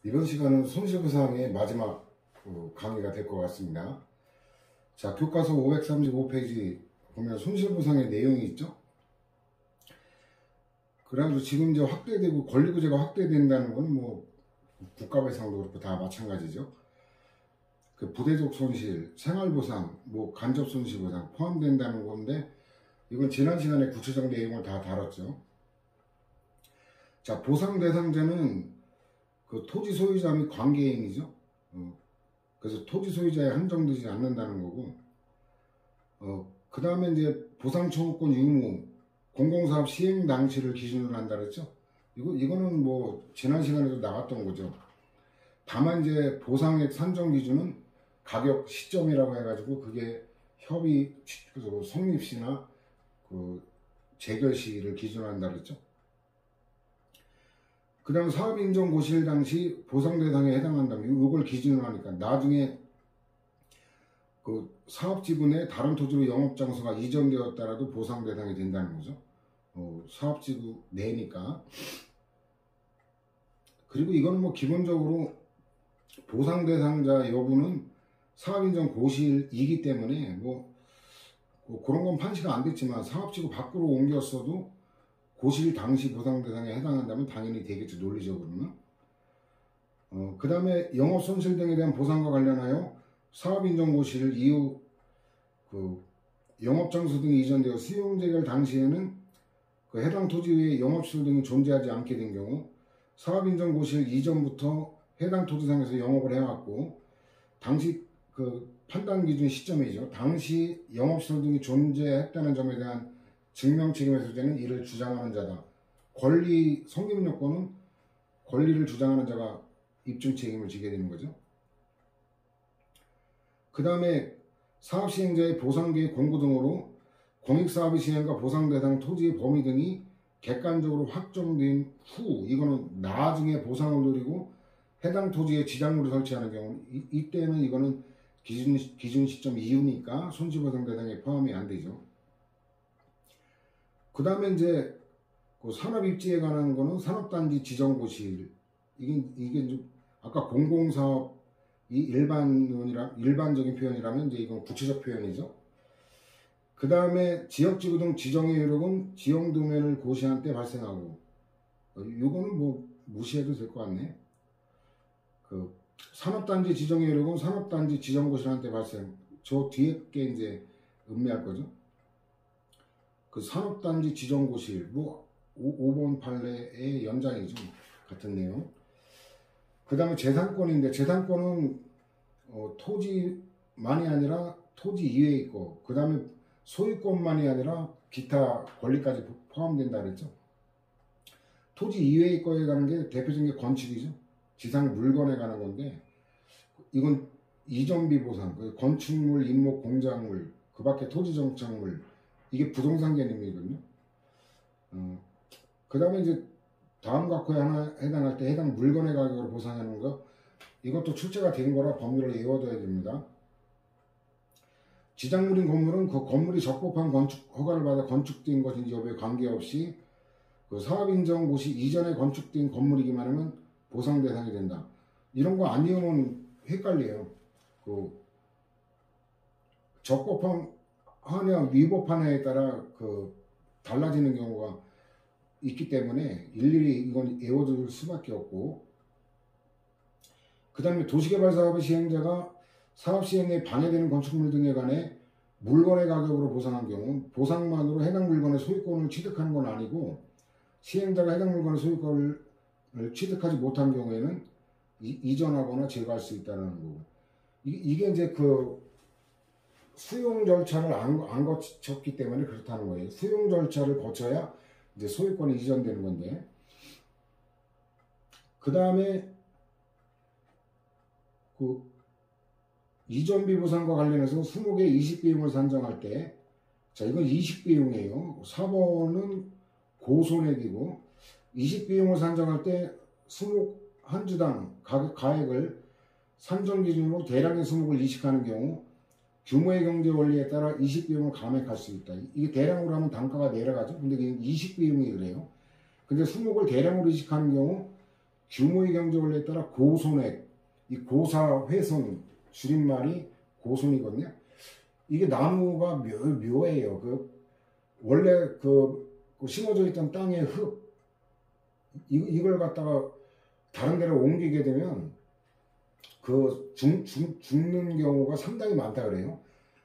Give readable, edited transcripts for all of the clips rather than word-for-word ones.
이번 시간은 손실보상의 마지막 강의가 될 것 같습니다. 자, 교과서 535페이지 보면 손실보상의 내용이 있죠. 그래가지고 지금 이제 확대되고 권리구제가 확대된다는 건 뭐 국가배상도 그렇고 다 마찬가지죠. 그 부대적 손실, 생활보상, 뭐 간접손실보상 포함된다는 건데 이건 지난 시간에 구체적 내용을 다 다뤘죠. 자, 보상 대상자는 그 토지 소유자 및 관계인이죠. 그래서 토지 소유자에 한정되지 않는다는 거고, 그 다음에 이제 보상 청구권 유무, 공공사업 시행 당시를 기준으로 한다 그랬죠. 이거는 뭐 지난 시간에도 나갔던 거죠. 다만 이제 보상액 산정 기준은 가격 시점이라고 해가지고 그게 협의 성립시나 그 재결시를 기준으로 한다 그랬죠. 그 다음 사업인정 고시일 당시 보상 대상에 해당한다면 이걸 기준으로 하니까 나중에 그 사업지구 내 다른 토지로 영업장소가 이전되었다라도 보상 대상이 된다는 거죠. 사업지구 내니까. 그리고 이거는 뭐 기본적으로 보상 대상자 여부는 사업인정 고시일이기 때문에 뭐 그런 건 판시가 안 됐지만 사업지구 밖으로 옮겼어도 고시일 당시 보상 대상에 해당한다면 당연히 되겠죠, 논리적으로는. 그 다음에 영업손실 등에 대한 보상과 관련하여 사업인정 고시일 이후 그 영업장소 등이 이전되어 수용재결 당시에는 그 해당 토지 위에 영업시설 등이 존재하지 않게 된 경우 사업인정 고시일 이전부터 해당 토지상에서 영업을 해왔고 당시 그 판단 기준 시점이죠. 당시 영업시설 등이 존재했다는 점에 대한 증명책임의 소재는 이를 주장하는 자다. 권리 성립 요건은 권리를 주장하는 자가 입증 책임을 지게 되는 거죠. 그 다음에 사업시행자의 보상계획 공고 등으로 공익사업의 시행과 보상 대상 토지의 범위 등이 객관적으로 확정된 후 이거는 나중에 보상을 노리고 해당 토지에 지장물을 설치하는 경우 이때는 이거는 기준 시점 이후니까 손실보상 대상에 포함이 안 되죠. 그 다음에 이제 그 산업입지에 관한 거는 산업단지 지정고시일 이게 이제 아까 공공사업이 일반적인 표현이라면 이제 이건 구체적 표현이죠. 그 다음에 지역지구 등 지정의 효력은 지형도면을 고시한 때 발생하고 이거는 뭐 무시해도 될 것 같네. 그 산업단지 지정의 효력은 산업단지 지정고시한 때 발생. 저 뒤에 게 이제 음미할 거죠. 그 산업단지 지정고시일 뭐 5번 판례의 연장이죠. 같은 내용. 그 다음에 재산권인데 재산권은 토지만이 아니라 토지 이외의 거. 그 다음에 소유권만이 아니라 기타 권리까지 포함된다 그랬죠. 토지 이외의 거에 가는 게 대표적인 게 건축이죠. 지상 물건에 관한 건데 이건 이전비 보상, 건축물, 임목, 공작물, 그 밖에 토지 정착물 이게 부동산 개념이거든요. 그 다음에 이제 다음 각호에 하나 해당할 때 해당 물건의 가격으로 보상하는 거 이것도 출제가 된 거라 법률을 외워둬야 됩니다. 지장물인 건물은 그 건물이 적법한 건축 허가를 받아 건축된 것인지 여부에 관계없이 그 사업인정 고시 이전에 건축된 건물이기만 하면 보상 대상이 된다. 이런 거 아니면 헷갈려요. 그 적법한 하냐 위법하냐에 따라 그 달라지는 경우가 있기 때문에 일일이 이건 외워둘 수밖에 없고 그 다음에 도시개발사업의 시행자가 사업시행에 방해되는 건축물 등에 관해 물건의 가격으로 보상한 경우 보상만으로 해당 물건의 소유권을 취득하는 건 아니고 시행자가 해당 물건의 소유권을 취득하지 못한 경우에는 이전하거나 제거할 수 있다는 거고 이게 이제 그 수용 절차를 안 거쳤기 때문에 그렇다는 거예요. 수용 절차를 거쳐야 이제 소유권이 이전되는 건데 그 다음에 그 이전비 보상과 관련해서 20개 이식비용을 산정할 때 자 이건 이식비용이에요. 4번은 고손해비고 이식비용을 산정할 때 수목 한 주당 가액을 산정 기준으로 대량의 수목을 이식하는 경우 규모의 경제 원리에 따라 이식비용을 감액할 수 있다. 이게 대량으로 하면 단가가 내려가죠. 근데 이게 이식비용이 그래요. 근데 수목을 대량으로 이식하는 경우 규모의 경제 원리에 따라 고손액, 이 고사훼손 줄임말이 고손이거든요. 이게 나무가 묘해요. 원래 심어져 있던 땅의 흙, 이걸 갖다가 다른 데로 옮기게 되면 죽는 경우가 상당히 많다 그래요.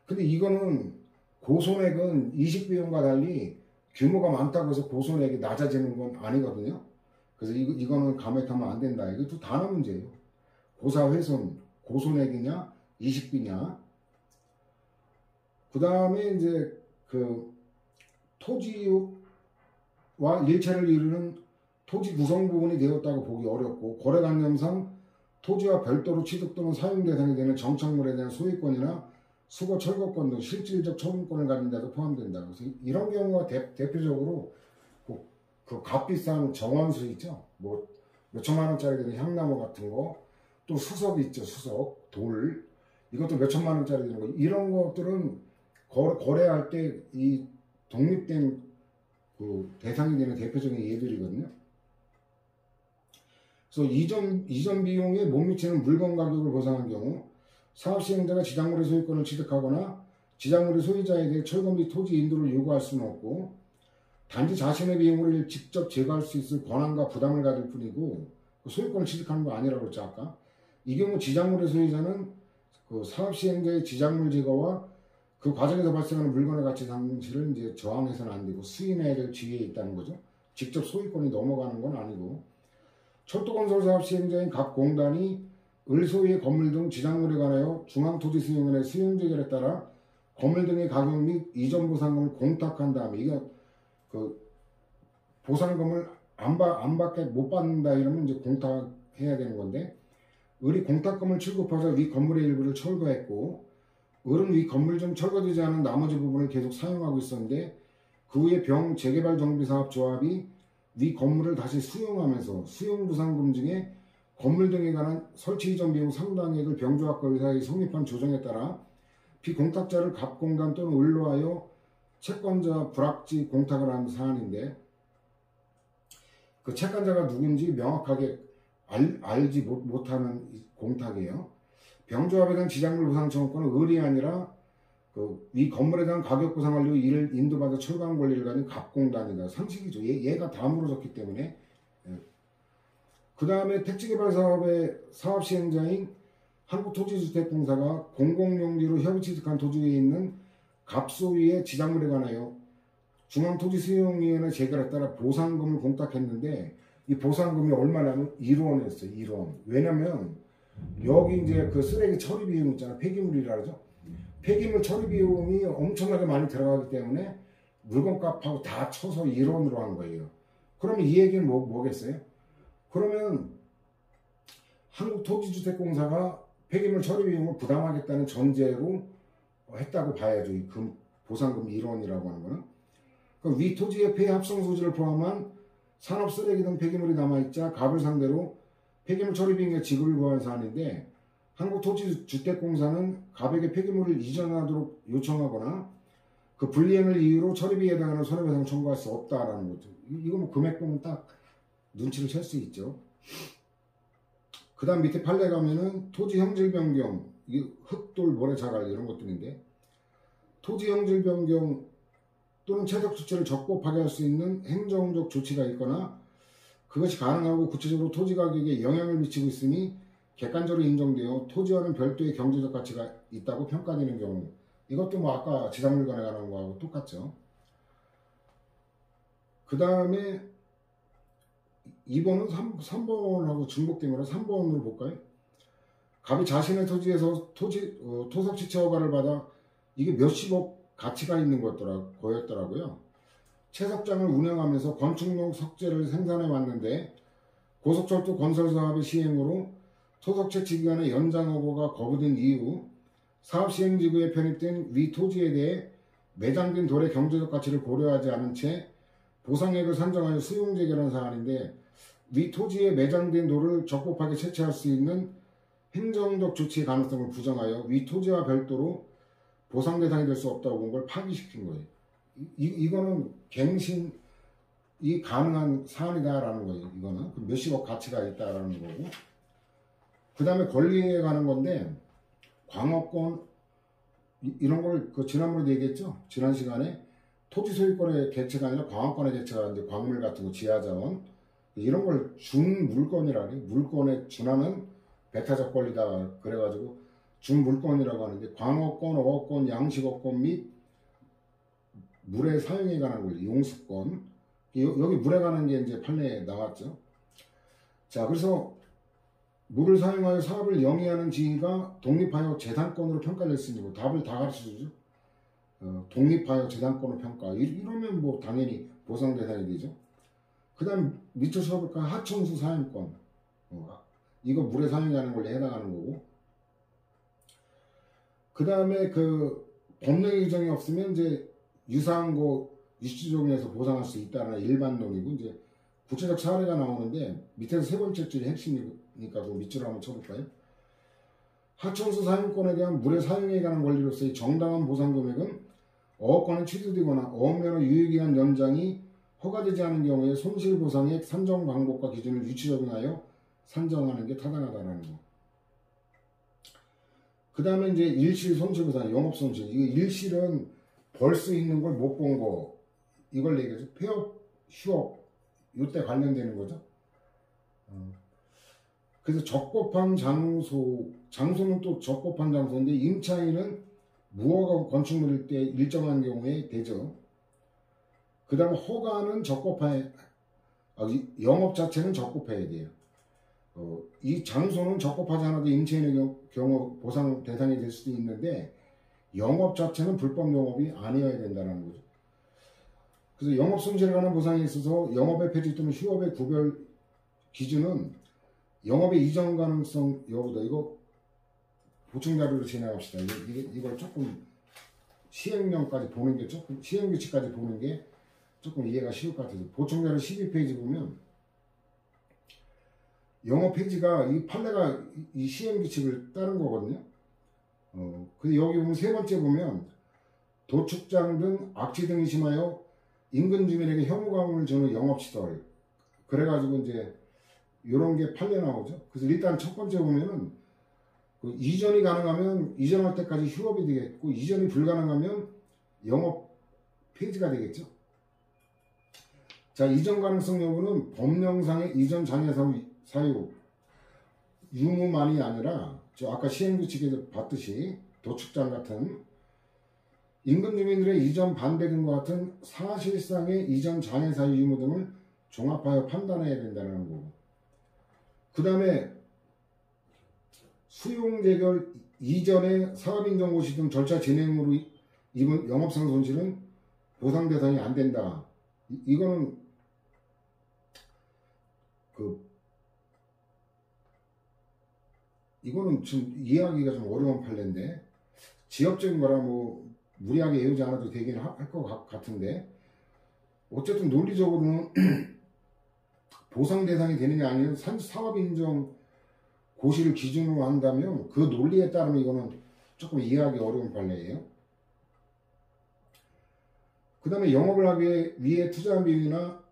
근데 이거는 고손액은 이식비용과 달리 규모가 많다고 해서 고손액이 낮아지는 건 아니거든요. 그래서 이거는 감액하면 안 된다. 이것도 단어 문제예요. 고사훼손, 고손액이냐, 이식비냐. 그 다음에 이제 토지와 일체를 이루는 토지 구성 부분이 되었다고 보기 어렵고, 거래관념상 토지와 별도로 취득 또는 사용 대상이 되는 정착물에 대한 소유권이나 수거 철거권 등 실질적 처분권을 가진 데도 포함된다. 그래서 이런 경우가 대표적으로 그 값비싼 정원수 있죠. 뭐 몇천만 원짜리 되는 향나무 같은 거, 또 수석 있죠. 수석, 돌, 이것도 몇천만 원짜리 되는 거. 이런 것들은 거래할 때 이 독립된 대상이 되는 대표적인 예들이거든요. 그래서 이전 비용에 못 미치는 물건 가격을 보상한 경우 사업 시행자가 지작물의 소유권을 취득하거나 지작물의 소유자에 대해 철거 및 토지 인도를 요구할 수는 없고, 단지 자신의 비용을 직접 제거할 수 있을 권한과 부담을 가질 뿐이고, 소유권을 취득하는 거 아니라고 그랬죠 아까. 이 경우 지작물의 소유자는 사업 시행자의 지작물 제거와 그 과정에서 발생하는 물건의 가치 상실을 이제 저항해서는 안 되고 수인해야 될 지위에 있다는 거죠. 직접 소유권이 넘어가는 건 아니고, 철도건설 사업 시행자인 각 공단이 을소유의 건물 등 지작물에 관하여 중앙토지수용원의 수용재결에 따라 건물 등의 가격 및 이전 보상금을 공탁한 다음에, 이게 보상금을 못 받는다 이러면 이제 공탁해야 되는 건데, 을이 공탁금을 출급하자 위 건물의 일부를 철거했고, 을은 위 건물 중 철거되지 않은 나머지 부분을 계속 사용하고 있었는데, 그 후에 병재개발정비사업조합이 위 건물을 다시 수용하면서 수용보상금 중에 건물 등에 관한 설치 이전 비용 상당액을 병조합과 의사의 성립한 조정에 따라 비공탁자를 갑공단 또는 을로 하여 채권자 불합치 공탁을 하는 사안인데, 그 채권자가 누군지 명확하게 알지 못하는 공탁이에요. 병조합에 대한 지작물 보상 청구권은 을이 아니라 위 건물에 대한 가격 보상 완료 이를 인도받아 철거한 권리를 가진 갑공단이다. 상식이죠. 얘가 다음으로 적기 때문에. 그 다음에 택지개발 사업의 사업 시행자인 한국토지주택공사가 공공용지로 협의 취득한 토지 위에 있는 갑소유의 지작물에 관하여 중앙토지수용위원회 재결에 따라 보상금을 공탁했는데, 이 보상금이 얼마냐면 1원이었어요. 1원. 왜냐면 여기 이제 쓰레기 처리 비용 있잖아. 폐기물이라 그러죠. 폐기물 처리 비용이 엄청나게 많이 들어가기 때문에 물건값하고 다 쳐서 1원으로 한 거예요. 그러면 이 얘기는 뭐겠어요? 그러면 한국토지주택공사가 폐기물 처리 비용을 부담하겠다는 전제로 했다고 봐야죠. 이 보상금 1원이라고 하는 거는. 위 토지의 폐 합성 소지를 포함한 산업 쓰레기 등 폐기물이 남아있자 갑을 상대로 폐기물 처리 비용의 지급을 구한 사안인데, 한국토지주택공사는 갑에게 폐기물을 이전하도록 요청하거나 그 불이행을 이유로 처리비에 해당하는 손해배상 청구할 수 없다라는 거죠. 이거 뭐 금액 보면 딱 눈치를 챌 수 있죠. 그 다음 밑에 판례 가면은 토지 형질 변경, 이게 흙돌 모래 자갈 이런 것들인데, 토지 형질 변경 또는 채적 조치를 적법하게 할 수 있는 행정적 조치가 있거나 그것이 가능하고 구체적으로 토지 가격에 영향을 미치고 있으니 객관적으로 인정되어 토지와는 별도의 경제적 가치가 있다고 평가되는 경우, 이것도 뭐 아까 지작물관에 관한 거하고 똑같죠. 그 다음에 2번은 3번하고 중복된 거라 3번으로 볼까요? 갑이 자신의 토지에서 토석지체 허가를 받아 이게 몇십억 가치가 있는 거였더라고요. 채석장을 운영하면서 건축용 석재를 생산해 왔는데, 고속철도 건설 사업의 시행으로 토석 채취 기간의 연장 허가가 거부된 이후 사업 시행지구에 편입된 위 토지에 대해 매장된 돌의 경제적 가치를 고려하지 않은 채 보상액을 산정하여 수용재결한 사안인데, 위 토지에 매장된 돌을 적법하게 채취할 수 있는 행정적 조치의 가능성을 부정하여 위 토지와 별도로 보상 대상이 될 수 없다고 본 걸 파기시킨 거예요. 이거는 갱신 이 가능한 사안이다라는 거예요. 이거는 그 몇십억 가치가 있다라는 거고, 그 다음에 권리에 관한 건데, 광업권 이런 걸 그 지난번에도 얘기했죠. 지난 시간에 토지 소유권의 개체가 아니라 광업권의 개체가 이제 광물 같은 거, 지하자원 이런 걸 준 물건이라 그래요. 물건에 준하는 배타적 권리다 그래가지고 준 물건이라고 하는데, 광업권, 어업권, 양식업권 및 물의 사용에 관한 권리, 용수권, 여기 물에 관한 게 이제 판례에 나왔죠. 자, 그래서 물을 사용하여 사업을 영위하는 지위가 독립하여 재산권으로 평가를 했으니 답을 다 가르쳐주죠. 독립하여 재산권으로 평가. 이러면 뭐 당연히 보상 대상이 되죠. 그 다음 밑줄 쳐볼까? 하청수 사용권. 이거 물에 사용하는 걸로 해당하는 거고. 그 다음에 그 법령 규정이 없으면 이제 유사한 유치조정에서 보상할 수 있다는 일반론이고, 이제 구체적 사례가 나오는데 밑에서 세 번째 줄이 핵심이니까 그 밑줄을 한번 쳐볼까요? 하청수 사용권에 대한 물의 사용에 관한 권리로서의 정당한 보상 금액은 어업권에 취소되거나 어업면허 유효기간 연장이 허가되지 않은 경우에 손실보상액 산정 방법과 기준을 유치적용하여 산정하는 게 타당하다는 거. 그 다음에 이제 일실 손실보상, 영업손실. 이거 일실은 벌 수 있는 걸 못 본 거. 이걸 얘기하죠. 폐업, 휴업. 이때 관련되는 거죠. 그래서 적법한 장소는 또 적법한 장소인데, 임차인은 무허가 건축물일 때 일정한 경우에 되죠. 그 다음에 허가는 영업 자체는 적법해야 돼요. 이 장소는 적법하지 않아도 임차인의 경우 보상 대상이 될 수도 있는데, 영업 자체는 불법 영업이 아니어야 된다는 거죠. 그래서 영업 손실에 관한 보상에 있어서 영업의 폐지 또는 휴업의 구별 기준은 영업의 이전 가능성 여부다. 이거 보충 자료로 진행합시다. 이걸 조금 시행령까지 보는 게 조금, 시행규칙까지 보는 게 조금 이해가 쉬울 것 같아서 보충 자료 12페이지 보면 영업 폐지가 이 판례가 이 시행규칙을 따른 거거든요. 근데 여기 보면 세 번째 보면 도축장 등 악취 등이 심하여 인근 주민에게 혐오감을 주는 영업시설. 그래가지고 이제 이런 게 판례 나오죠. 그래서 일단 첫 번째 보면은 그 이전이 가능하면 이전할 때까지 휴업이 되겠고, 이전이 불가능하면 영업 폐지가 되겠죠. 자, 이전 가능성 여부는 법령상의 이전 장애 사유 유무만이 아니라 아까 시행규칙에서 봤듯이 도축장 같은 인근 주민들의 이전 반대 등과 같은 사실상의 이전 장애 사유 유무 등을 종합하여 판단해야 된다는 거고, 그 다음에 수용 재결 이전의 사업인정고시 등 절차 진행으로 입은 영업상 손실은 보상 대상이 안 된다. 이거는 이거는 좀 이해하기가 좀 어려운 판례인데, 지역적인 거라 뭐 무리하게 외우지 않아도 되긴 할 것 같은데, 어쨌든 논리적으로는 보상 대상이 되느냐 아니면 사업인정 고시를 기준으로 한다면 그 논리에 따르면 이거는 조금 이해하기 어려운 판례예요. 그 다음에 영업을 하기 위해 투자한 비용이나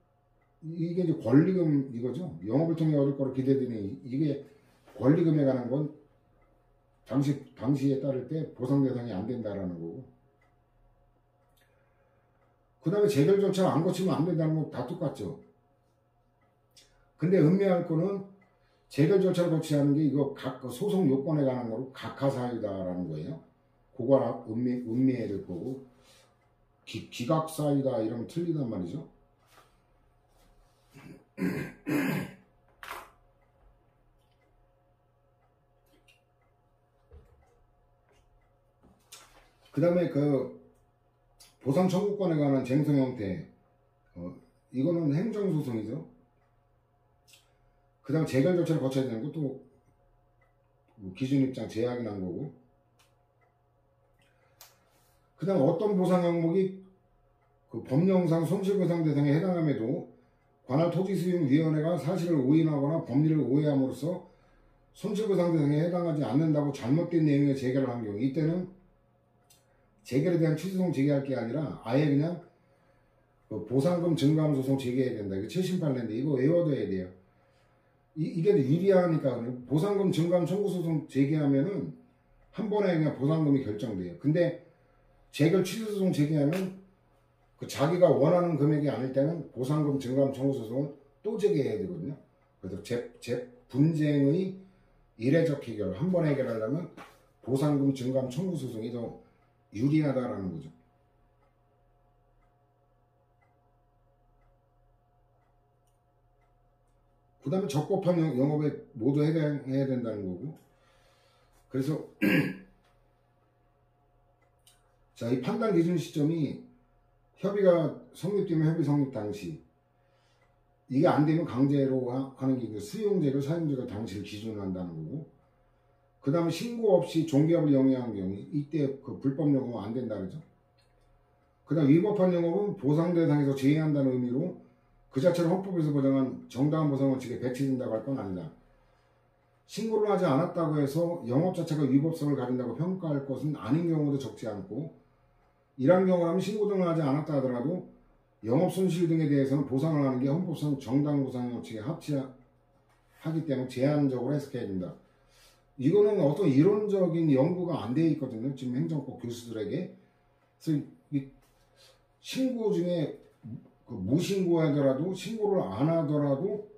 이게 이제 권리금 이거죠. 영업을 통해 얻을 거로 기대되니 이게 권리금에 관한 건 당시에 따를 때 보상 대상이 안 된다라는 거고, 그 다음에 재결 절차를 안 거치면 안 된다는 건 다 똑같죠. 근데 음미할 거는 재결 절차를 거치지 않은 게 이거 각 소송 요건에 관한 거로 각하사유다라는 거예요. 그거 음미해야 될 거고, 기각사유다 이러면 틀리단 말이죠. 그 다음에 그 보상 청구권에 관한 쟁송 형태, 이거는 행정소송이죠. 그 다음 재결 절차를 거쳐야 되는 것도 기준 입장 제약이 난 거고, 그 다음 어떤 보상 항목이 그 법령상 손실보상 대상에 해당함에도 관할 토지수용위원회가 사실을 오인하거나 법리를 오해함으로써 손실보상 대상에 해당하지 않는다고 잘못된 내용의 재결을 한 경우, 이때는 재결에 대한 취소송 제기할 게 아니라 아예 그냥 그 보상금 증감 소송 제기해야 된다. 이게 78년인데 이거 외워둬야 돼요. 이게 유리하니까 보상금 증감 청구 소송 제기하면은 한 번에 그냥 보상금이 결정돼요. 근데 재결 취소 소송 제기하면 그 자기가 원하는 금액이 아닐 때는 보상금 증감 청구 소송을 또 제기해야 되거든요. 그래서 분쟁의 이례적 해결, 한 번에 해결하려면 보상금 증감 청구 소송이 더 유리하다라는 거죠. 그 다음에 적법한 영업에 모두 해당해야 된다는 거고. 그래서 자, 이 판단 기준 시점이 협의가 성립되면 협의 성립 당시, 이게 안 되면 강제로 하는 게 수용제로 사용제가 당시를 기준으로 한다는 거고, 그 다음에 신고 없이 종기업을 영위한 경우 이때 그 불법 영업은 안 된다 그러죠. 그 다음 위법한 영업은 보상 대상에서 제외한다는 의미로 그 자체로 헌법에서 보장한 정당한 보상 원칙에 배치된다고 할 건 아니다. 신고를 하지 않았다고 해서 영업 자체가 위법성을 가진다고 평가할 것은 아닌 경우도 적지 않고, 이러한 경우라면 신고 등을 하지 않았다 하더라도 영업 손실 등에 대해서는 보상을 하는 게 헌법상 정당 보상 원칙에 합치하기 때문에 제한적으로 해석해야 된다. 이거는 어떤 이론적인 연구가 안 되어 있거든요. 지금 행정법 교수들에게. 그래서 이 신고 중에 그 무신고하더라도 신고를 안 하더라도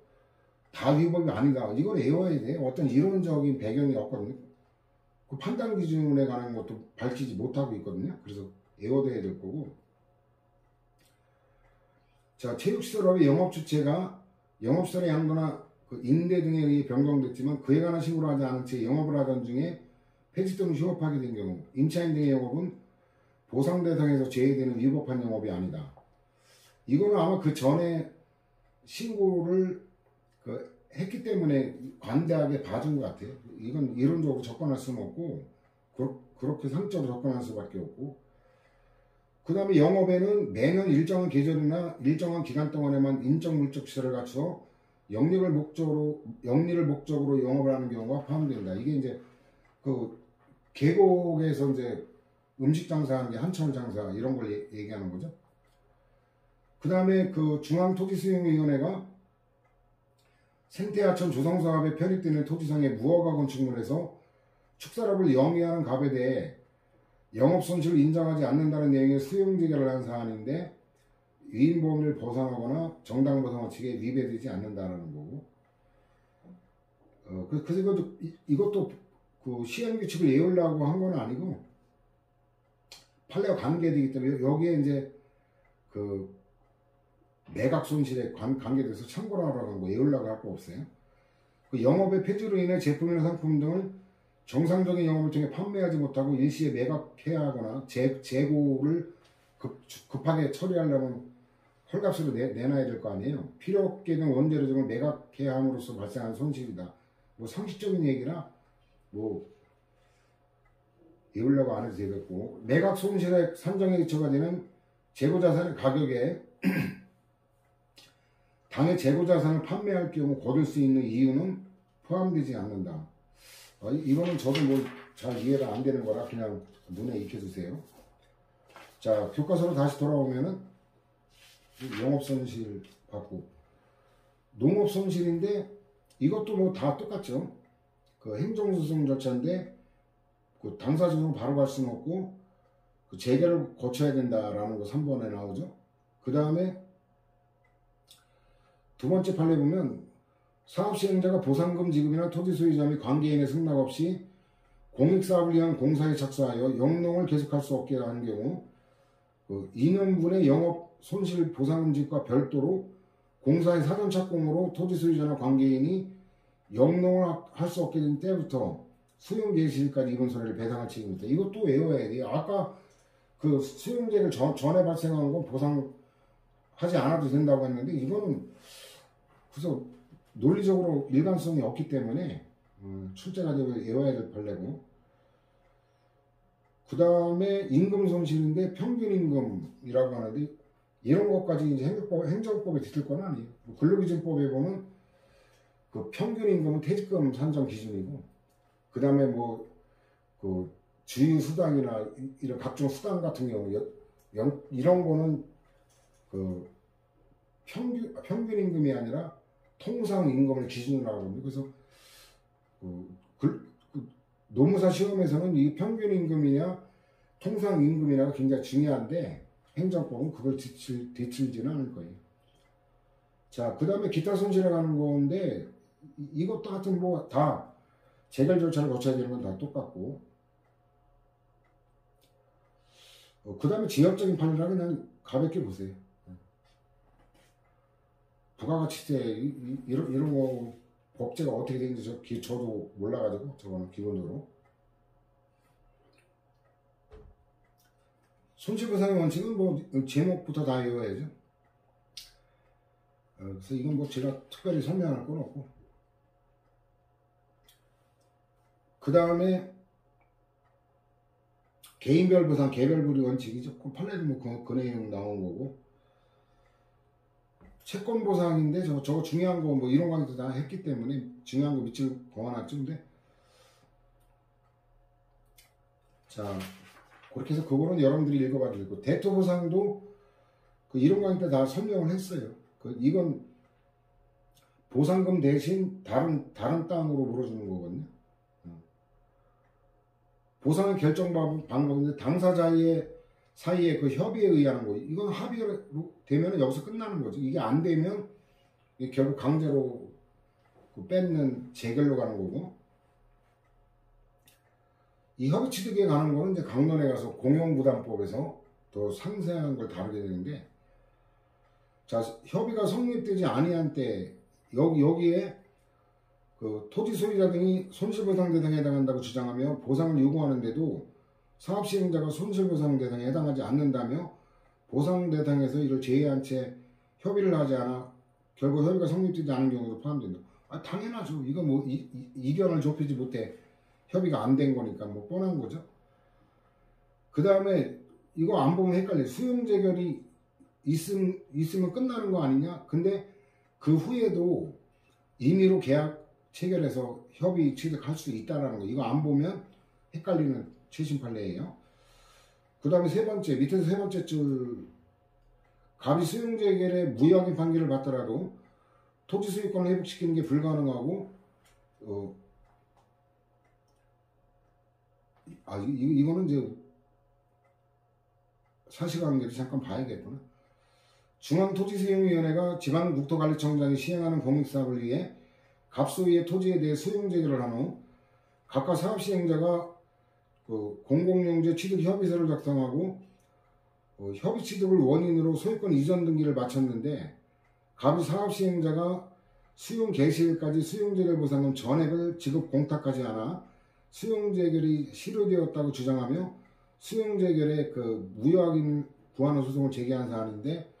다 위법이 아니다. 이걸 외워야 돼. 어떤 이론적인 배경이 없거든요. 그 판단 기준에 관한 것도 밝히지 못하고 있거든요. 그래서 외워둬야 될 거고. 자, 체육시설업의 영업 주체가 영업시설의 양도나 그 임대 등에 의해 변경됐지만 그에 관한 신고를 하지 않은 채 영업을 하던 중에 폐지 또는 휴업하게 된 경우 임차인 등의 영업은 보상 대상에서 제외되는 위법한 영업이 아니다. 이거는 아마 그 전에 신고를 했기 때문에 관대하게 봐준 것 같아요. 이건 이론적으로 접근할 수는 없고 그렇게 상적으로 접근할 수밖에 없고, 그 다음에 영업에는 매년 일정한 계절이나 일정한 기간 동안에만 인적 물적 시설을 갖추어 영리를 목적으로 영업을 하는 경우가 포함된다. 이게 이제 그 계곡에서 이제 음식 장사하는 게 한철 장사 이런 걸 얘기하는 거죠. 그 다음에 그 중앙토지수용위원회가 생태하천 조성사업에 편입되는 토지상의 무허가 건축물을 해서 축사업을 영위하는 갑에 대해 영업손실을 인정하지 않는다는 내용의 수용재결을 한 사안인데 위임범위를 벗어나거나 정당보상 원칙에 위배되지 않는다는 거고, 그래서 이것도 그 시행규칙을 외우려고 한 건 아니고 판례와 관계되기 때문에 여기에 이제 그 매각 손실에 관계돼서 참고를 하라고 한 거 외우려고 할 거 없어요. 그 영업의 폐지로 인해 제품이나 상품 등을 정상적인 영업을 통해 판매하지 못하고 일시에 매각해야 하거나 재고를 급하게 처리하려면 헐값으로 내놔야 될 거 아니에요. 필요 없게 된 원재료 등을 매각해야 함으로써 발생하는 손실이다. 뭐 상식적인 얘기라 뭐 외우려고 안 해도 되겠고, 매각 손실의 산정에 기초가 되는 재고자산의 가격에 당의 재고자산을 판매할 경우 거둘 수 있는 이유는 포함되지 않는다. 이거는 저도 뭐 잘 이해가 안 되는 거라 그냥 눈에 익혀주세요. 자, 교과서로 다시 돌아오면은 영업손실 받고, 농업손실인데 이것도 뭐 다 똑같죠. 그 행정소송 절차인데 그 당사자는 바로 갈 수는 없고 그 재결을 거쳐야 된다라는 거 3번에 나오죠. 그 다음에 두 번째 판례 보면 사업시행자가 보상금 지급이나 토지 소유자 및 관계인의 승낙 없이 공익사업을 위한 공사에 착수하여 영농을 계속할 수 없게 하는 경우 그 2년분의 영업 손실 보상금 지급과 별도로 공사의 사전 착공으로 토지 소유자나 관계인이 영농을 할 수 없게 된 때부터 수용 개시일까지 이번 손해를 배상할 책임이다. 이것도 외워야 돼요. 아까 그 수용제를 전에 발생한 건 보상하지 않아도 된다고 했는데 이거는 그래서 논리적으로 일관성이 없기 때문에 출제가 되고 외워야 될 판례고, 그 다음에 임금 손실인데 평균 임금이라고 하는데 이런 것까지 이제 행정법에 뒤틀 건 아니에요. 근로기준법에 보면 그 평균 임금은 퇴직금 산정 기준이고, 그 다음에 뭐 그 주유 수당이나 이런 각종 수당 같은 경우 이런 거는 그 평균 임금이 아니라 통상 임금을 기준으로 하고 있는데, 그래서 그 노무사 시험에서는 이 평균 임금이냐 통상 임금이냐가 굉장히 중요한데 행정법은 그걸 뒤틀지는 않을 거예요. 자, 그 다음에 기타 손실에 가는 건데 이것도 하여튼 뭐 다 재결 절차를 거쳐야 되는 건 다 똑같고, 그 다음에 지역적인 판례라 그냥 가볍게 보세요. 부가가치세 이런 거 법제가 어떻게 되는지 저도 몰라가지고 저거는 기본적으로. 손실보상의 원칙은 뭐 제목부터 다 외워야죠. 그래서 이건 뭐 제가 특별히 설명할 건 없고, 그 다음에 개인별 보상, 개별불이 원칙이죠. 판례도 뭐 그 내용 나온 거고, 채권 보상인데 저거 중요한 거 뭐 이런 강의도 다 했기 때문에 중요한 거 밑줄 그어놨죠. 근데 자, 그렇게 해서 그거는 여러분들이 읽어봐도 되고, 대토 보상도 그 이론 강의 때 다 설명을 했어요. 이건 보상금 대신 다른 땅으로 물어주는 거거든요. 보상의 결정 방법인데 당사자의 사이에 그 협의에 의한 거, 이건 합의로 되면 여기서 끝나는 거죠. 이게 안 되면 결국 강제로 뺏는 재결로 가는 거고, 이 협의 취득에 가는 거는 이제 강론에 가서 공용부담법에서 더 상세한 걸 다루게 되는데, 자, 협의가 성립되지 아니한 때 여기에 그 토지 소유자 등이 손실보상 대상에 해당한다고 주장하며 보상을 요구하는데도 사업시행자가 손실보상 대상에 해당하지 않는다며 보상 대상에서 이를 제외한 채 협의를 하지 않아 결국 협의가 성립되지 않은 경우도 포함된다. 당연하죠. 이거 뭐 이견을 좁히지 못해 협의가 안 된 거니까 뭐 뻔한 거죠. 그 다음에 이거 안 보면 헷갈려. 수용재결이 있으면 끝나는 거 아니냐? 근데 그 후에도 임의로 계약 체결해서 협의 취득할 수 있다는 거. 이거 안 보면 헷갈리는 최신 판례예요. 그 다음에 세 번째, 밑에서 세 번째 줄, 갑이 수용재결의 무효하게 판결을 받더라도 토지 소유권을 회복시키는 게 불가능하고, 이거는 이제 사실관계를 잠깐 봐야겠구나. 중앙토지수용위원회가 지방국토관리청장이 시행하는 공익사업을 위해 갑소유의 토지에 대해 수용재결을 한 후 각각 사업시행자가 공공용지 취득 협의서를 작성하고 협의 취득을 원인으로 소유권 이전 등기를 마쳤는데, 갑이 사업시행자가 수용 개시일까지 수용재결 보상금 전액을 지급 공탁하지 않아 수용재결이 실효되었다고 주장하며 수용재결의 무효확인 구하는 소송을 제기한 사안인데,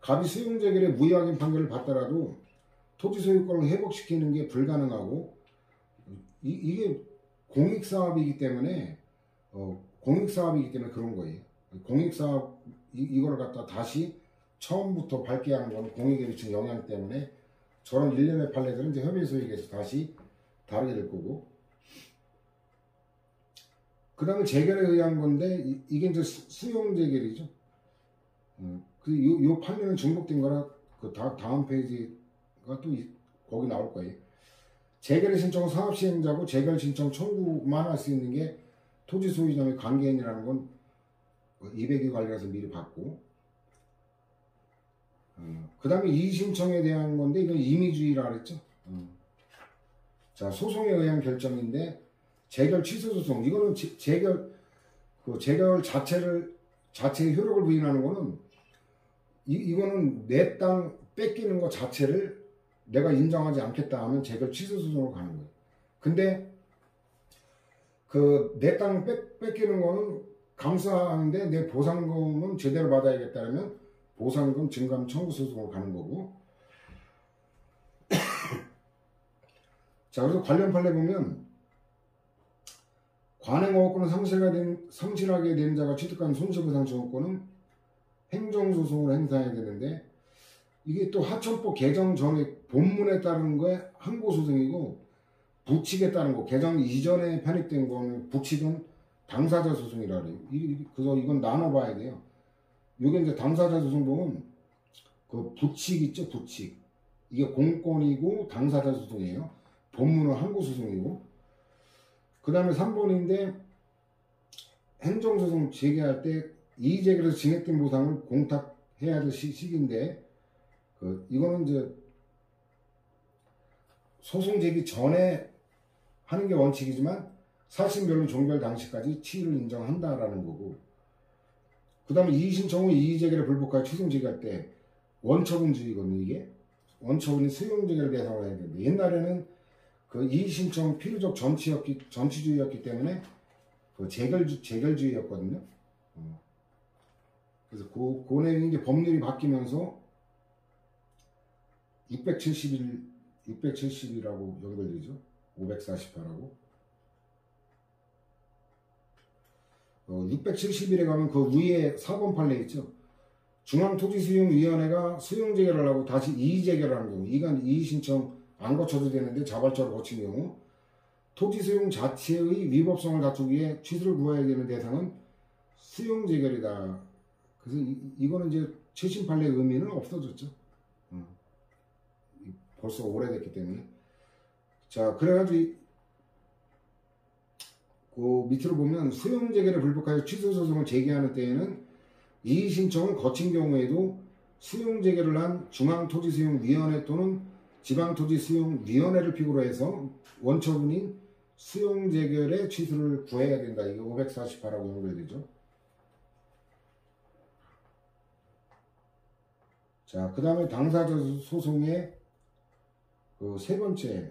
갑이 수용재결의 무효확인 판결을 받더라도 토지 소유권을 회복시키는 게 불가능하고, 이게 공익사업이기 때문에 그런 거예요. 공익사업 이걸 갖다 다시 처음부터 밝게 하는 건 공익에 미치는 영향 때문에 저런 일련의 판례들은 이제 협의소익에서 다시 다르게 될 거고, 그 다음에 재결에 의한 건데 이게 이제 수용재결이죠. 요 판례는 중복된 거라 그 다음 페이지가 또 거기 나올 거예요. 재결의 신청은 사업시행자고 재결 신청 청구만 할 수 있는 게 토지 소유자 및 관계인이라는 건 200일 관리라서 미리 받고, 그 다음에 이의신청에 대한 건데 이건 임의주의라 그랬죠. 자, 소송에 의한 결정인데 재결 취소 소송, 이거는 재결 자체의 효력을 부인하는 거는 이거는 내 땅 뺏기는 거 자체를 내가 인정하지 않겠다 하면 재결 취소 소송으로 가는 거예요. 근데 내 땅 뺏기는 거는 감수하는데 내 보상금은 제대로 받아야겠다면 보상금 증감 청구 소송으로 가는 거고. 자, 그래서 관련 판례 보면 관행어업권은 성실하게 된 자가 취득한 손실보상 청구권은 행정소송으로 행사해야 되는데, 이게 또 하천법 개정 전에 본문에 따른 거에 항고소송이고, 부칙에 따른 거, 개정 이전에 편입된 거는 부칙은 당사자 소송이라 그래요. 그래서 이건 나눠봐야 돼요. 요게 이제 당사자 소송법은 그 부칙 있죠, 부칙. 이게 공권이고 당사자 소송이에요. 본문은 항고 소송이고. 그 다음에 3번인데 행정소송 제기할 때 이의제기에서 증액된 보상을 공탁해야 될 시기인데 이거는 이제 소송 제기 전에 하는 게 원칙이지만 사실별로 종결 당시까지 치의를 인정한다라는 거고, 그 다음에 이의신청 후 이의제기를 불복하여 취소송 제기할 때 원처분주의거든요. 이게 원처분이 수용제기를 대상으로 해야 되는데, 옛날에는 그 이의신청 필요적 전치주의였기 때문에 그 재결주의였거든요. 그래서 그 내용이 이제 법률이 바뀌면서 670이라고 연결되죠. 548하고 671에 가면 그 위에 4번 판례 있죠. 중앙토지수용위원회가 수용재결을 하고 다시 이의재결을 하는 경우, 이건 이의신청 안 거쳐도 되는데 자발적으로 거친 경우 토지수용 자체의 위법성을 다투기 위해 취소를 구해야 되는 대상은 수용재결이다. 그래서 이거는 이제 최신 판례의 의미는 없어졌죠. 벌써 오래됐기 때문에. 자, 그래가지고 그 밑으로 보면 수용재결에 불복하여 취소소송을 제기하는 때에는 이의신청을 거친 경우에도 수용재결을 한 중앙토지수용위원회 또는 지방토지수용위원회를 필요로 해서 원처분인 수용재결의 취소를 구해야 된다. 이게 548하고 연결되죠. 자, 그 다음에 당사자 소송의 그 세 번째,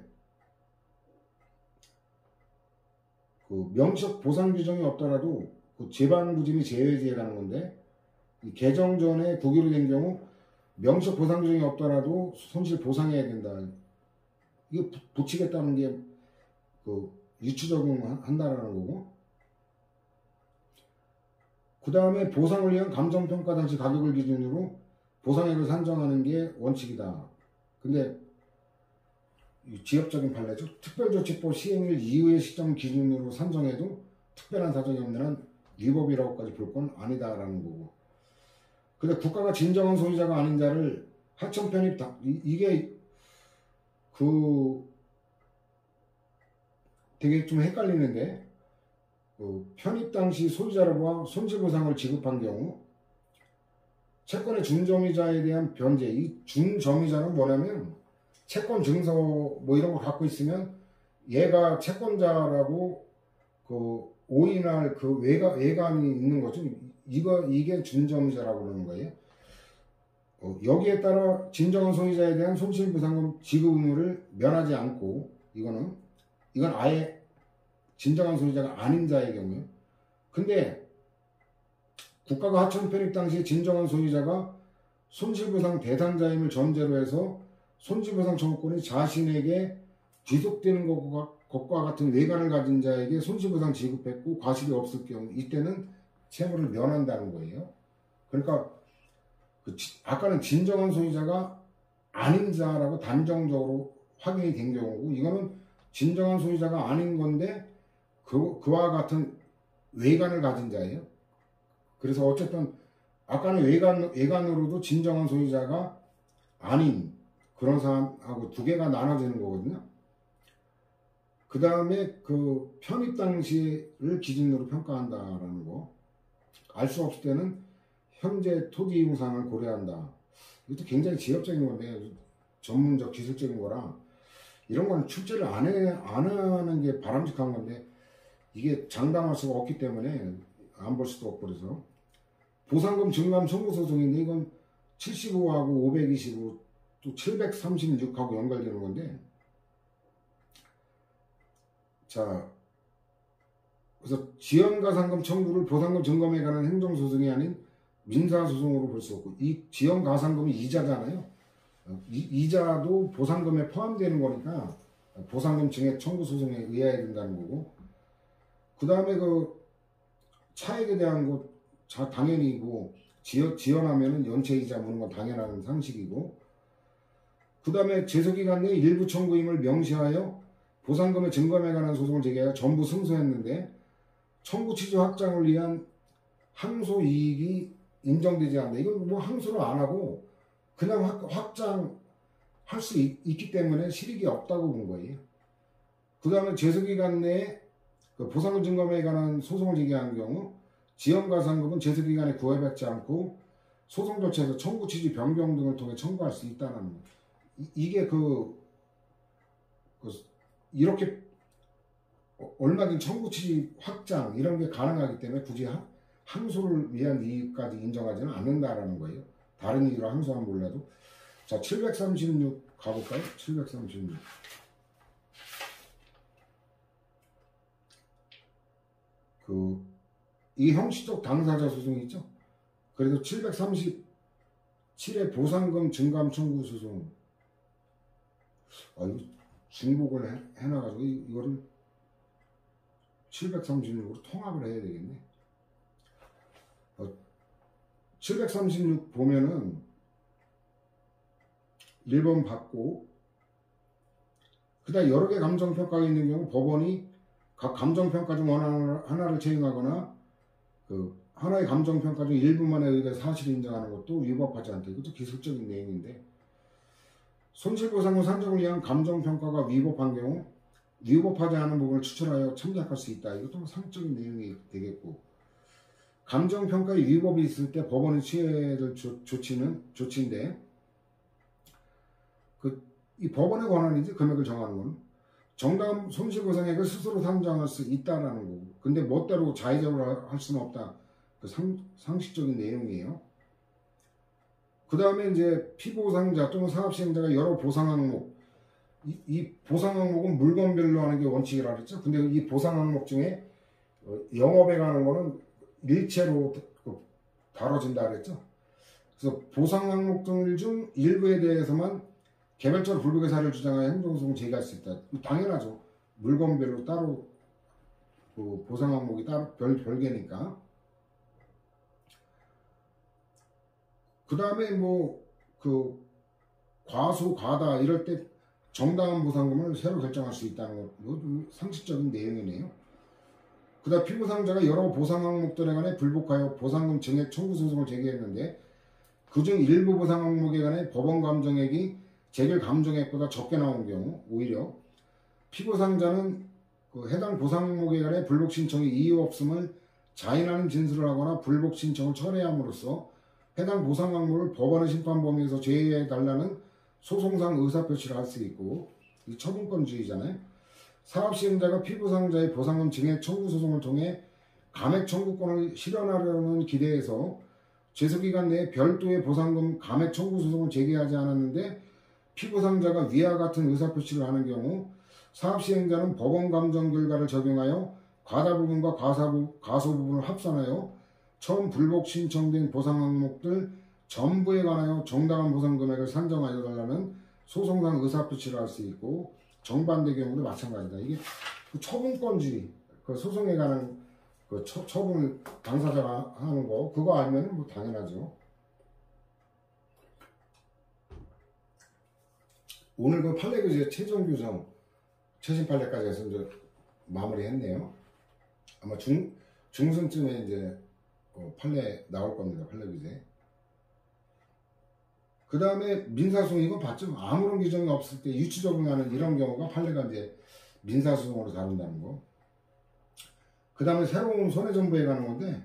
그 명적 보상 규정이 없더라도 그 재반부짐이 제외제라는 건데, 이 개정 전에 국유로 된 경우 명적 보상 규정이 없더라도 손실 보상해야 된다. 이게 붙이겠다는 게 그 유추 적용한다라는 거고, 그 다음에 보상을 위한 감정평가 당시 가격을 기준으로 보상액을 산정하는 게 원칙이다. 근데 지역적인 판례죠. 특별조치법 시행일 이후의 시점 기준으로 산정해도 특별한 사정이 없는 한 위법이라고까지 볼 건 아니다라는 거고. 근데 국가가 진정한 소유자가 아닌 자를 하청 편입 이게 되게 좀 헷갈리는데, 편입 당시 소유자를 보아 손실보상을 지급한 경우 채권의 준점유자에 대한 변제, 이 준점유자는 뭐냐면 채권 증서 뭐 이런 거 갖고 있으면 얘가 채권자라고 그 오인할 그 외관이 있는 거죠. 이게 준점유자라고 그러는 거예요. 여기에 따라 진정한 소유자에 대한 손실보상금 지급 의무를 면하지 않고, 이건 아예 진정한 소유자가 아닌 자의 경우요. 근데 국가가 하청 편입 당시 진정한 소유자가 손실보상 대상자임을 전제로 해서 손실보상 청구권이 자신에게 귀속되는 것과 같은 외관을 가진 자에게 손실보상 지급했고 과실이 없을 경우, 이때는 채무를 면한다는 거예요. 그러니까 아까는 진정한 소유자가 아닌 자라고 단정적으로 확인이 된 경우고, 이거는 진정한 소유자가 아닌 건데 그와 같은 외관을 가진 자예요. 그래서 어쨌든 아까는 외관으로도 진정한 소유자가 아닌 그런 사람하고 두 개가 나눠지는 거거든요. 그 다음에 그 편입 당시를 기준으로 평가한다라는 거. 알 수 없을 때는 현재 토지 이용상을 고려한다. 이것도 굉장히 지역적인 건데, 전문적 기술적인 거라 이런 건 출제를 안 하는 게 바람직한 건데, 이게 장담할 수가 없기 때문에 안 볼 수도 없고. 그래서 보상금 증감 청구 소송인데, 이건 75하고 525 또 736하고 연결되는 건데, 자, 그래서 지연가산금 청구를 보상금 증감에 관한 행정소송이 아닌 민사소송으로 볼 수 없고, 이 지연가산금이 이자잖아요. 이자도 보상금에 포함되는 거니까 보상금 증액 청구 소송에 의해야 된다는 거고, 그 다음에 그 차액에 대한 거 당연히고, 지연하면은 연체이자 무는 건 당연한 상식이고, 그 다음에 제소기간 내 일부 청구임을 명시하여 보상금의 증감에 관한 소송을 제기하여 전부 승소했는데, 청구 취소 확장을 위한 항소 이익이 인정되지 않는다. 이건 뭐 항소를 안 하고 그냥 확장할 수 있기 때문에 실익이 없다고 본 거예요. 그 다음에 제소기간 내에 그 보상금 증감에 관한 소송을 제기하는 경우 지연가산금은 제소기간에 구애받지 않고 소송 절차에서 청구 취지 변경 등을 통해 청구할 수 있다는 거예요. 이게 이렇게 얼마든 청구 취지 확장 이런 게 가능하기 때문에 굳이 항소를 위한 이유까지 인정하지는 않는다라는 거예요. 다른 이유로 항소하면 몰라도. 자, 736 가볼까요? 736. 이 형식적 당사자 소송이 있죠? 그래서 737의 보상금 증감 청구 소송. 이거 중복을 해놔가지고 이거를 736으로 통합을 해야 되겠네. 736 보면은 1번 받고 그 다음 여러 개 감정평가가 있는 경우 법원이 각 감정평가 중 하나를 채용하거나 그 하나의 감정평가 중 일부만에 의해 사실을 인정하는 것도 위법하지 않다. 이것도 기술적인 내용인데 손실보상금 산정을 위한 감정평가가 위법한 경우 위법하지 않은 부분을 추출하여 참작할 수 있다. 이것도 상적인 내용이 되겠고 감정평가의 위법이 있을 때 법원이 취해야 될 조치인데 이 법원의 권한이지 금액을 정하는 건 정당 손실보상액을 스스로 산정할 수 있다라는 거고 근데 멋대로 자의적으로 할 수는 없다. 상식적인 내용이에요. 그 다음에 이제 피보상자 또는 사업시행자가 여러 보상 항목 이 보상 항목은 물건별로 하는 게 원칙이라고 했죠. 근데 이 보상 항목 중에 영업에 관한 거는 일체로 다뤄진다 그랬죠. 그래서 보상 항목들 중 일부에 대해서만 개별적으로 불복의 사유를 주장하여 행정소송을 제기할 수 있다. 당연하죠. 물건별로 따로 보상 항목이 따로 별개니까. 그 다음에 과소 과다 이럴 때 정당한 보상금을 새로 결정할 수 있다는 것, 이것도 상식적인 내용이네요. 그 다음 피보상자가 여러 보상 항목들에 관해 불복하여 보상금 증액 청구 소송을 제기했는데 그중 일부 보상 항목에 관해 법원 감정액이 재결 감정액보다 적게 나온 경우 오히려 피보상자는 해당 보상 항목에 관해 불복 신청이 이유 없음을 자인하는 진술을 하거나 불복 신청을 철회함으로써 해당 보상 항목을 법원의 심판 범위에서 제외해달라는 소송상 의사표시를 할 수 있고 이 처분권주의잖아요. 사업시행자가 피보상자의 보상금 증액 청구 소송을 통해 감액 청구권을 실현하려는 기대에서 제소기간 내에 별도의 보상금 감액 청구 소송을 제기하지 않았는데 피보상자가 위와 같은 의사표시를 하는 경우 사업시행자는 법원 감정 결과를 적용하여 과다 부분과 과소 부분을 합산하여 처음 불복 신청된 보상 항목들 전부에 관하여 정당한 보상 금액을 산정하여 달라는 소송상 의사표시를 할 수 있고 정반대 경우도 마찬가지다. 이게 처분권주의, 소송에 관한 처분을 당사자가 하는 거 그거 아니면 뭐 당연하죠. 오늘 판례 교재 최종 규정 최신 판례까지 해서 이제 마무리했네요. 아마 중순쯤에 이제 판례 나올 겁니다. 판례 규제. 그 다음에 민사소송 이거 봤죠? 아무런 규정이 없을 때 유치 적용하는 이런 경우가 판례가 이제 민사소송으로 다룬다는 거. 그 다음에 새로운 손해정보에 관한 건데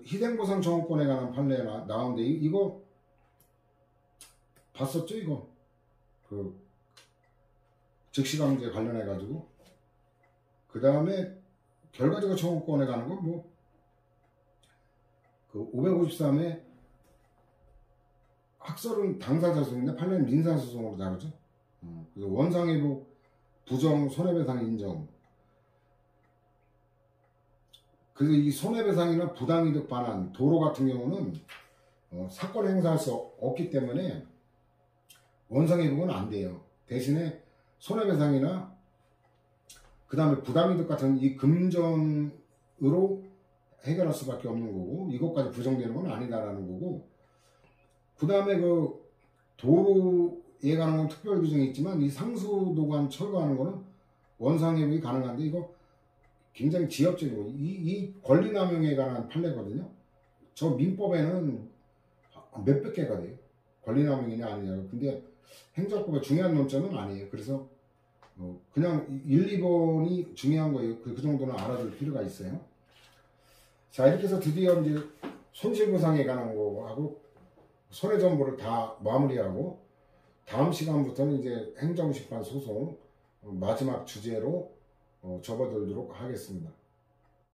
희생보상 청구권에 관한 판례 나오는데 이거 봤었죠? 이거 즉시강제 관련해 가지고 그 다음에 결과적인 청구권에 관한 건 553에 학설은 당사자 소송인데 판례는 민사소송으로 다루죠. 그래서 원상회복 부정 손해배상 인정. 그래서 이 손해배상이나 부당이득 반환 도로 같은 경우는 사건 행사할 수 없기 때문에 원상회복은 안 돼요. 대신에 손해배상이나 그 다음에 부당이득 같은 이 금전으로 해결할 수밖에 없는 거고 이것까지 부정되는 건 아니다라는 거고 그 다음에 도로에 관한 건 특별 규정이 있지만 이 상수도관 철거하는 거는 원상회복이 가능한데 이거 굉장히 지엽적이고 이 권리남용에 관한 판례거든요. 저 민법에는 몇백 개가 돼요. 권리남용이냐 아니냐. 근데 행정법에 중요한 논점은 아니에요. 그래서 그냥 1, 2번이 중요한 거예요. 그 정도는 알아둘 필요가 있어요. 자, 이렇게 해서 드디어 이제 손실보상에 관한 거하고 손해정보를 다 마무리하고 다음 시간부터는 이제 행정심판 소송 마지막 주제로 접어들도록 하겠습니다.